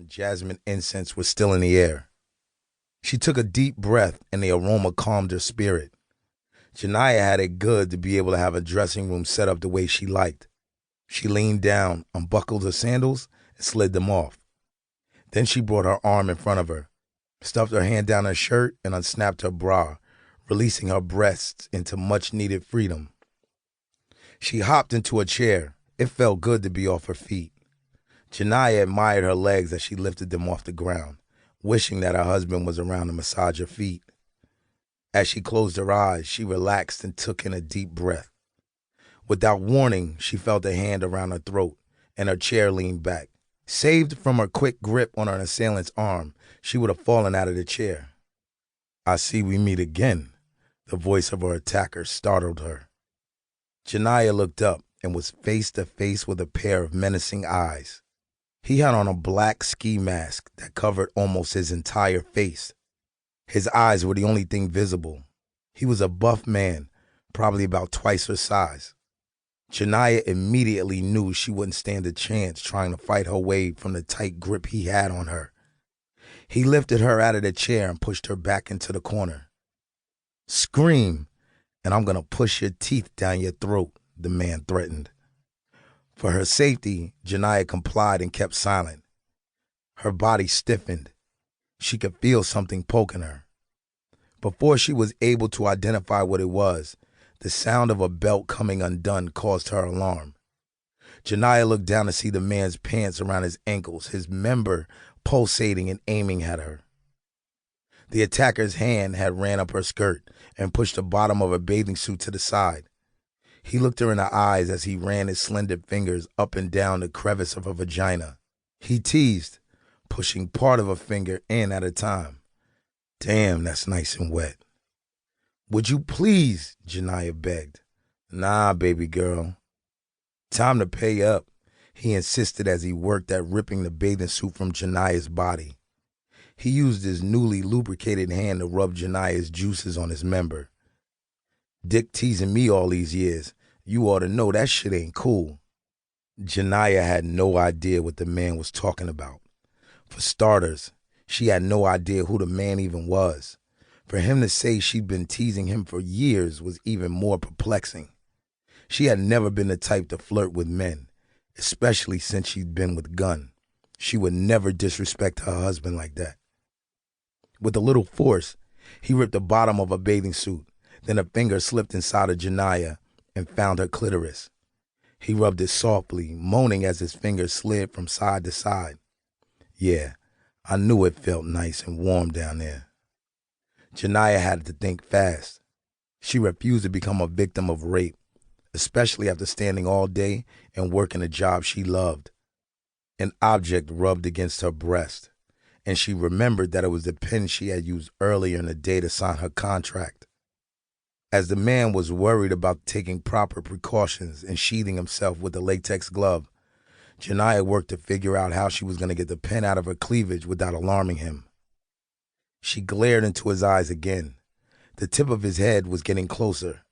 and jasmine incense was still in the air. She took a deep breath and the aroma calmed her spirit. Janiyah had it good to be able to have a dressing room set up the way she liked. She leaned down, unbuckled her sandals, and slid them off. Then she brought her arm in front of her, stuffed her hand down her shirt, and unsnapped her bra, releasing her breasts into much-needed freedom. She hopped into a chair. It felt good to be off her feet. Janiyah admired her legs as she lifted them off the ground, wishing that her husband was around to massage her feet. As she closed her eyes, she relaxed and took in a deep breath. Without warning, she felt a hand around her throat, and her chair leaned back. Saved from her quick grip on her assailant's arm, she would have fallen out of the chair. "I see we meet again," the voice of her attacker startled her. Janiyah looked up and was face to face with a pair of menacing eyes. He had on a black ski mask that covered almost his entire face. His eyes were the only thing visible. He was a buff man, probably about twice her size. Janiyah immediately knew she wouldn't stand a chance trying to fight her way from the tight grip he had on her. He lifted her out of the chair and pushed her back into the corner. "Scream, and I'm going to push your teeth down your throat," the man threatened. For her safety, Janiyah complied and kept silent. Her body stiffened. She could feel something poking her. Before she was able to identify what it was, the sound of a belt coming undone caused her alarm. Janiyah looked down to see the man's pants around his ankles, his member pulsating and aiming at her. The attacker's hand had ran up her skirt and pushed the bottom of her bathing suit to the side. He looked her in the eyes as he ran his slender fingers up and down the crevice of her vagina. He teased, pushing part of her finger in at a time. "Damn, that's nice and wet." "Would you please?" Janiyah begged. "Nah, baby girl." "Time to pay up," he insisted as he worked at ripping the bathing suit from Janiyah's body. He used his newly lubricated hand to rub Janiyah's juices on his member. "Dick teasing me all these years. You ought to know that shit ain't cool." Janiyah had no idea what the man was talking about. For starters, she had no idea who the man even was. For him to say she'd been teasing him for years was even more perplexing. She had never been the type to flirt with men, especially since she'd been with Gunn. She would never disrespect her husband like that. With a little force, he ripped the bottom of her bathing suit, then a finger slipped inside of Janiyah and found her clitoris. He rubbed it softly, moaning as his fingers slid from side to side. "Yeah, I knew it felt nice and warm down there." Janiyah had to think fast. She refused to become a victim of rape, especially after standing all day and working a job she loved. An object rubbed against her breast, and she remembered that it was the pen she had used earlier in the day to sign her contract. As the man was worried about taking proper precautions and sheathing himself with a latex glove, Janiyah worked to figure out how she was going to get the pen out of her cleavage without alarming him. She glared into his eyes again. The tip of his head was getting closer,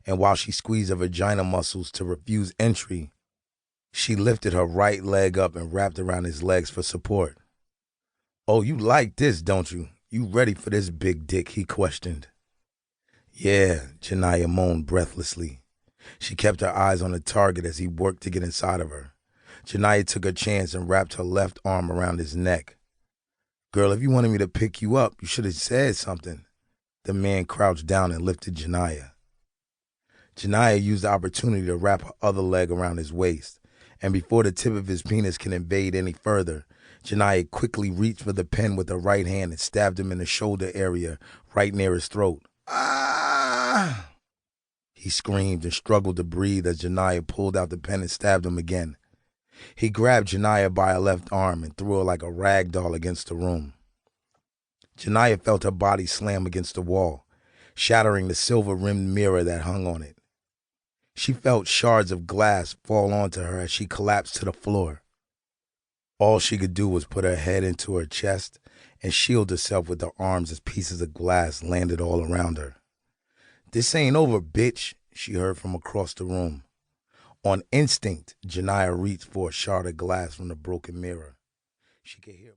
and while she squeezed her vagina muscles to refuse entry, she lifted her right leg up and wrapped around his legs for support. "Oh, you like this, don't you? You ready for this big dick?" he questioned. "Yeah," Janiyah moaned breathlessly. She kept her eyes on the target as he worked to get inside of her. Janiyah took her chance and wrapped her left arm around his neck. "Girl, if you wanted me to pick you up, you should have said something." The man crouched down and lifted Janiyah. Janiyah used the opportunity to wrap her other leg around his waist, and before the tip of his penis could invade any further, Janiyah quickly reached for the pen with her right hand and stabbed him in the shoulder area right near his throat. "Ah!" He screamed and struggled to breathe as Janiyah pulled out the pen and stabbed him again. He grabbed Janiyah by her left arm and threw her like a rag doll against the room. Janiyah felt her body slam against the wall, shattering the silver-rimmed mirror that hung on it. She felt shards of glass fall onto her as she collapsed to the floor. All she could do was put her head into her chest and shield herself with her arms as pieces of glass landed all around her. "This ain't over, bitch," she heard from across the room. On instinct, Janiyah reached for a shard of glass from the broken mirror. She could hear